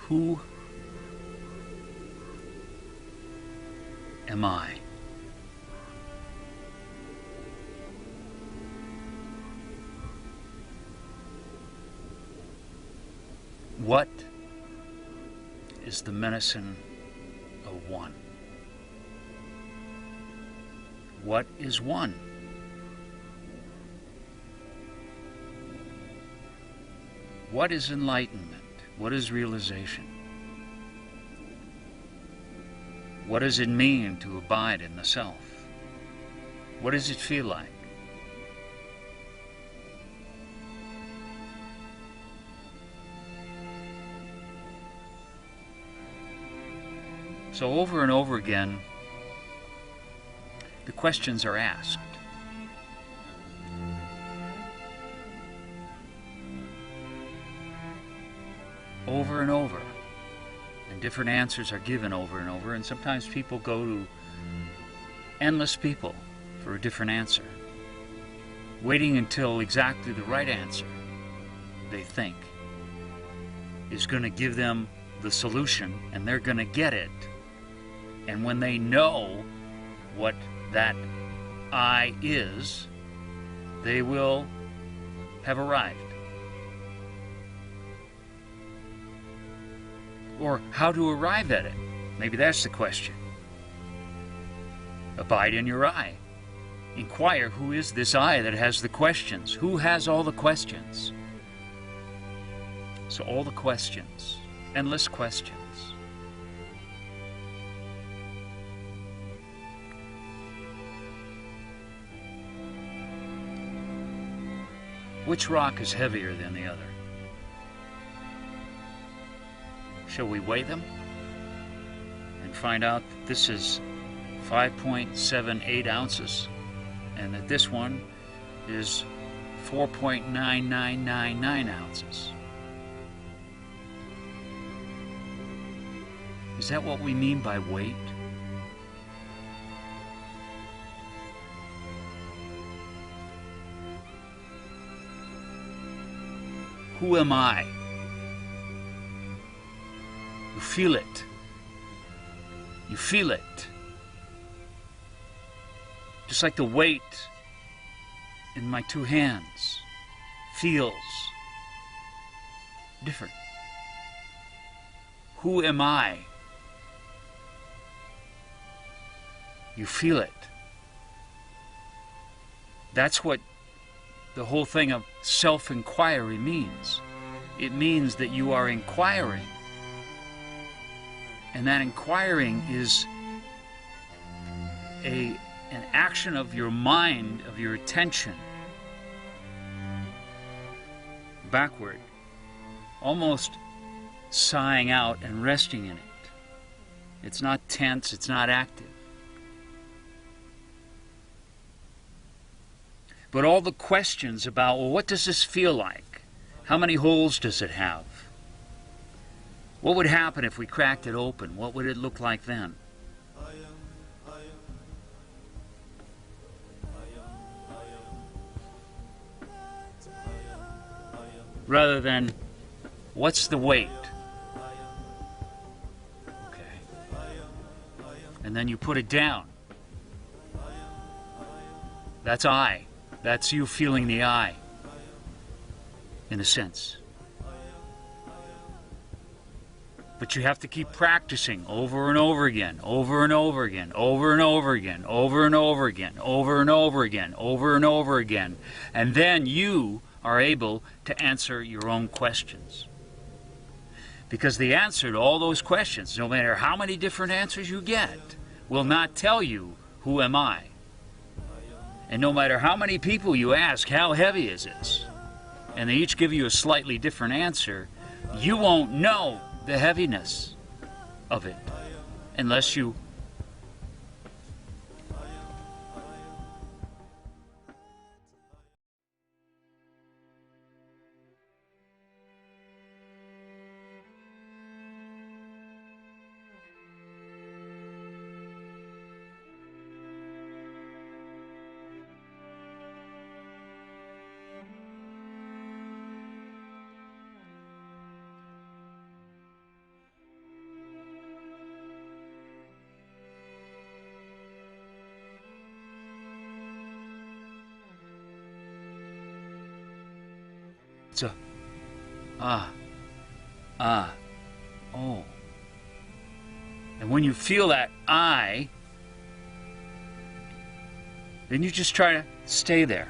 Who am I? What is the medicine of one? What is one? What is enlightenment? What is realization? What does it mean to abide in the self? What does it feel like? So over and over again, the questions are asked. Over and over. And different answers are given over and over. And sometimes people go to endless people for a different answer, waiting until exactly the right answer, they think, is going to give them the solution, and they're going to get it. And when they know what that I is, they will have arrived. Or how to arrive at it? Maybe that's the question. Abide in your I. Inquire, who is this I that has the questions? Who has all the questions? So all the questions, endless questions. Which rock is heavier than the other? Shall we weigh them and find out that this is 5.78 ounces and that this one is 4.9999 ounces? Is that what we mean by weight? Who am I? You feel it. You feel it. Just like the weight in my two hands feels different. Who am I? You feel it. That's what the whole thing of self-inquiry means. It means that you are inquiring. And that inquiring is an action of your mind, of your attention, backward, almost sighing out and resting in it. It's not tense, it's not active. But all the questions about, well, what does this feel like? How many holes does it have? What would happen if we cracked it open? What would it look like then? Rather than, what's the weight? Okay. And then you put it down. That's I. That's you feeling the I, in a sense. But you have to keep practicing over and over again, over and over again, over and over again, over and over again, over and over again, over and over again. And then you are able to answer your own questions. Because the answer to all those questions, no matter how many different answers you get, will not tell you, who am I? And no matter how many people you ask, how heavy is this? And they each give you a slightly different answer, you won't know the heaviness of it unless you It's a ah, ah, oh. And when you feel that I, then you just try to stay there.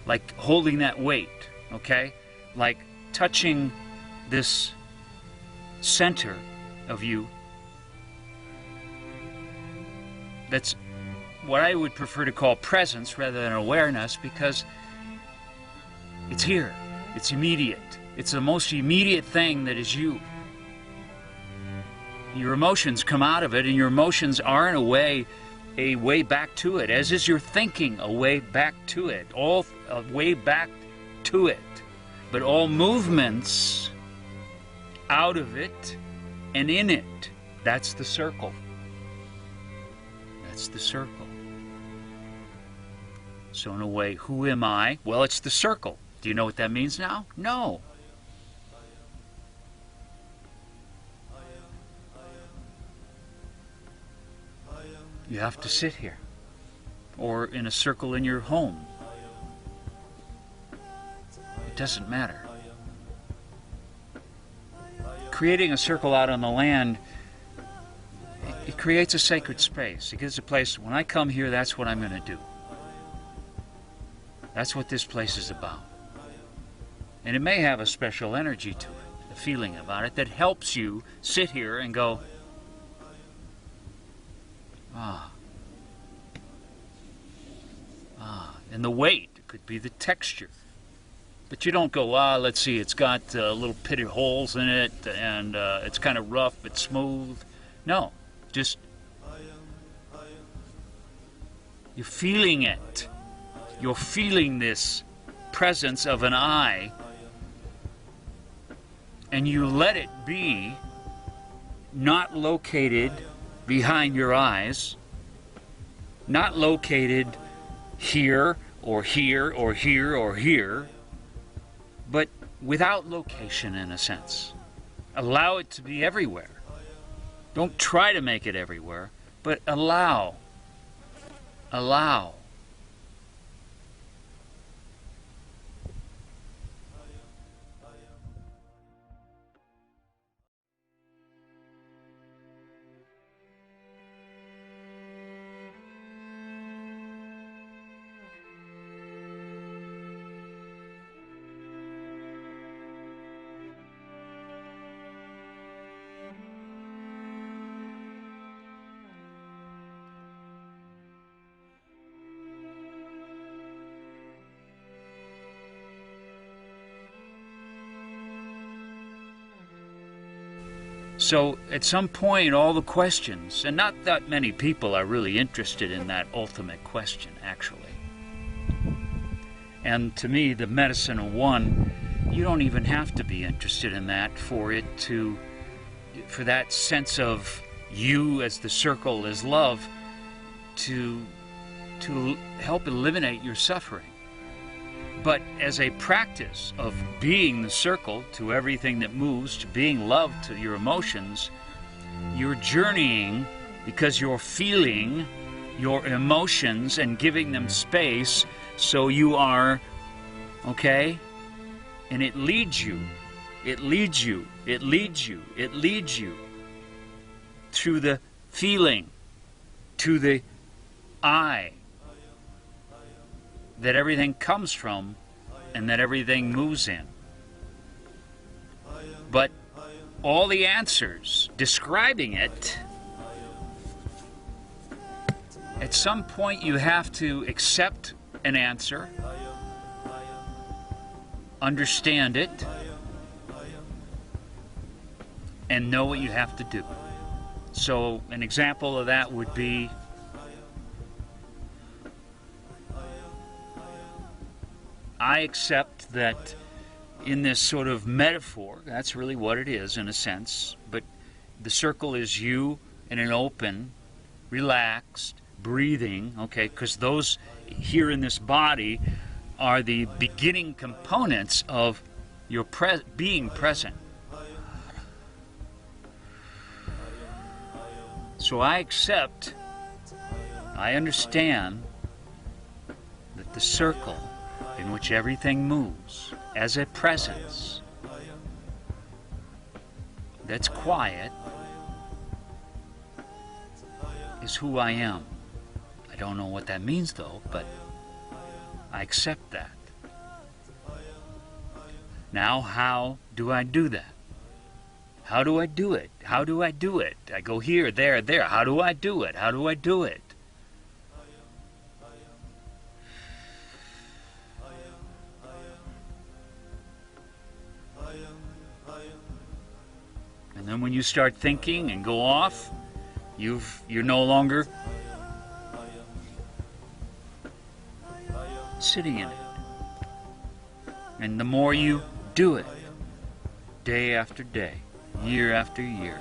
Like holding that weight, okay? Like touching this center of you. That's what I would prefer to call presence rather than awareness, because it's here. It's immediate. It's the most immediate thing that is you. Your emotions come out of it, and your emotions are in a way back to it, as is your thinking a way back to it, all a way back to it. But all movements out of it and in it, that's the circle. That's the circle. So in a way, who am I? Well, it's the circle. Do you know what that means now? No. You have to sit here, or in a circle in your home. It doesn't matter. Creating a circle out on the land, it creates a sacred space. It gives a place, when I come here, that's what I'm going to do. That's what this place is about. And it may have a special energy to it, a feeling about it, that helps you sit here and go, ah. Ah. And the weight could be the texture. But you don't go, let's see, it's got little pitted holes in it, and it's kind of rough but smooth. No, just, you're feeling it. You're feeling this presence of an I, and you let it be not located behind your eyes, not located here or here or here or here, but without location in a sense. Allow it to be everywhere. Don't try to make it everywhere, but allow. Allow. So at some point, all the questions, and not that many people are really interested in that ultimate question, actually. And to me, the medicine of one, you don't even have to be interested in that for that sense of you as the circle, as love, to help eliminate your suffering. But as a practice of being the circle to everything that moves, to being love to your emotions, you're journeying because you're feeling your emotions and giving them space, so you are, okay? And it leads you, it leads you, it leads you, it leads you through the feeling, to the I, that everything comes from and that everything moves in. But all the answers describing it, at some point you have to accept an answer, understand it, and know what you have to do. So an example of that would be, I accept that in this sort of metaphor, that's really what it is in a sense, but the circle is you in an open, relaxed, breathing, okay, because those here in this body are the beginning components of your being present. So I accept, I understand that the circle in which everything moves as a presence that's quiet is who I am. I don't know what that means though, but I accept that. Now, how do I do that? How do I do it? How do I do it? I go here, there, there. How do I do it? How do I do it? And then when you start thinking and go off, you're no longer sitting in it. And the more you do it, day after day, year after year,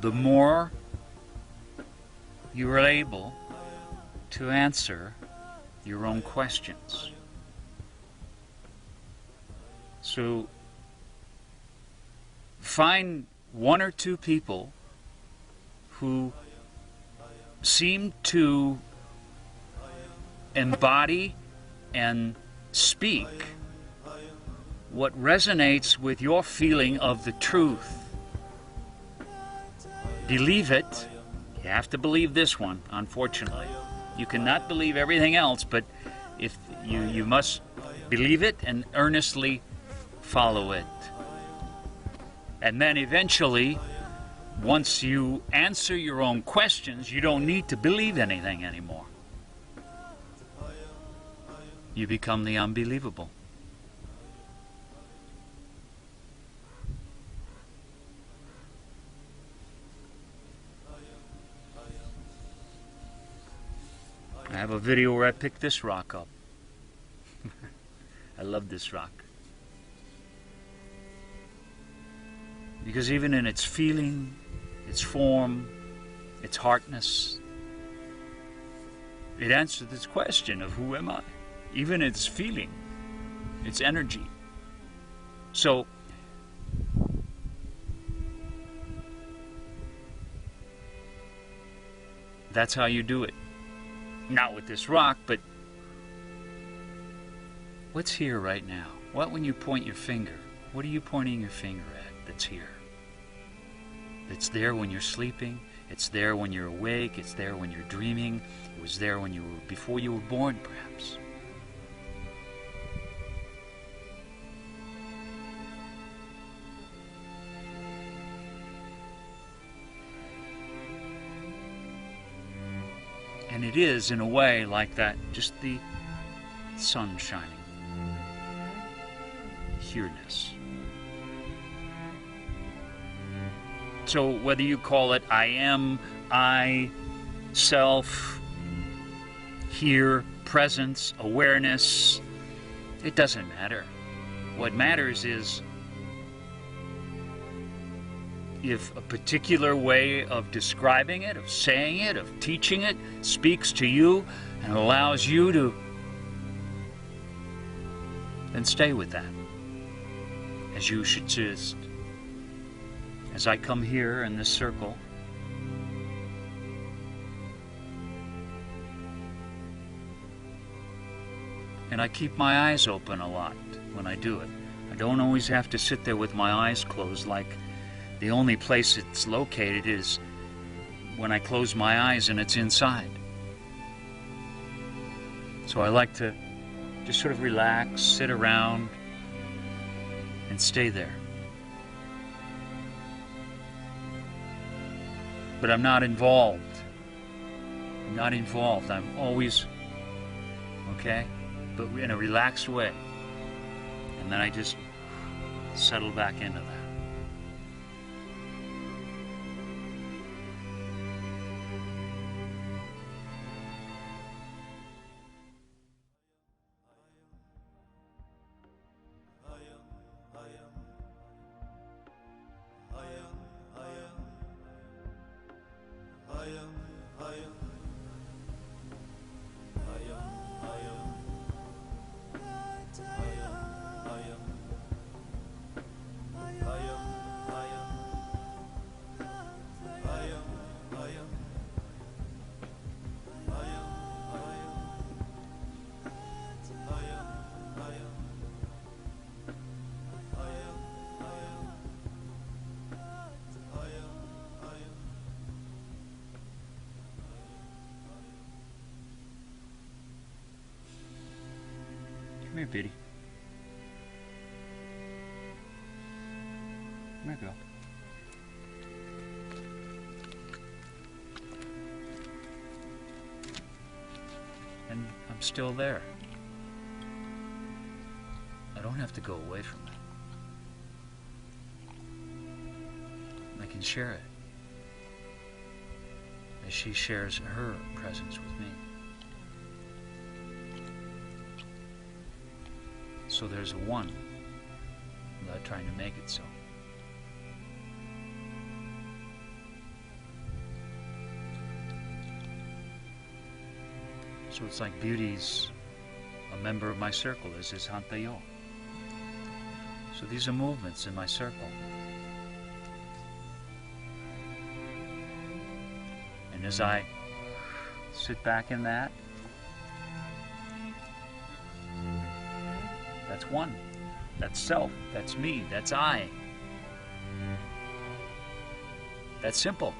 the more you are able to answer your own questions. So find one or two people who seem to embody and speak what resonates with your feeling of the truth. Believe it. You have to believe this one, unfortunately. You cannot believe everything else, but if you must believe it and earnestly follow it. And then eventually, once you answer your own questions, you don't need to believe anything anymore. You become the unbelievable. I have a video where I picked this rock up. I love this rock. Because even in its feeling, its form, its hardness, it answered this question of who am I? Even its feeling, its energy. So, that's how you do it. Not with this rock, but what's here right now? What when you point your finger? What are you pointing your finger at that's here? It's there when you're sleeping. It's there when you're awake. It's there when you're dreaming. It was there when you were, before you were born, perhaps. And it is, in a way, like that, just the sun shining. Here-ness. So whether you call it I am, I, self, here, presence, awareness, it doesn't matter. What matters is if a particular way of describing it, of saying it, of teaching it, speaks to you and allows you to, then stay with that, as you should just. As I come here in this circle, and I keep my eyes open a lot when I do it. I don't always have to sit there with my eyes closed, like the only place it's located is when I close my eyes and it's inside. So I like to just sort of relax, sit around, and stay there. But I'm not involved. I'm not involved. I'm always, okay? But in a relaxed way. And then I just settle back into that. here, Biddy. Come here, girl. And I'm still there. I don't have to go away from it. I can share it as she shares her presence with me. So there's a one without trying to make it so. So it's like beauty's a member of my circle, as is Hanta Yo. So these are movements in my circle. And as I sit back in that, that's one. That's self. That's me. That's I. That's simple.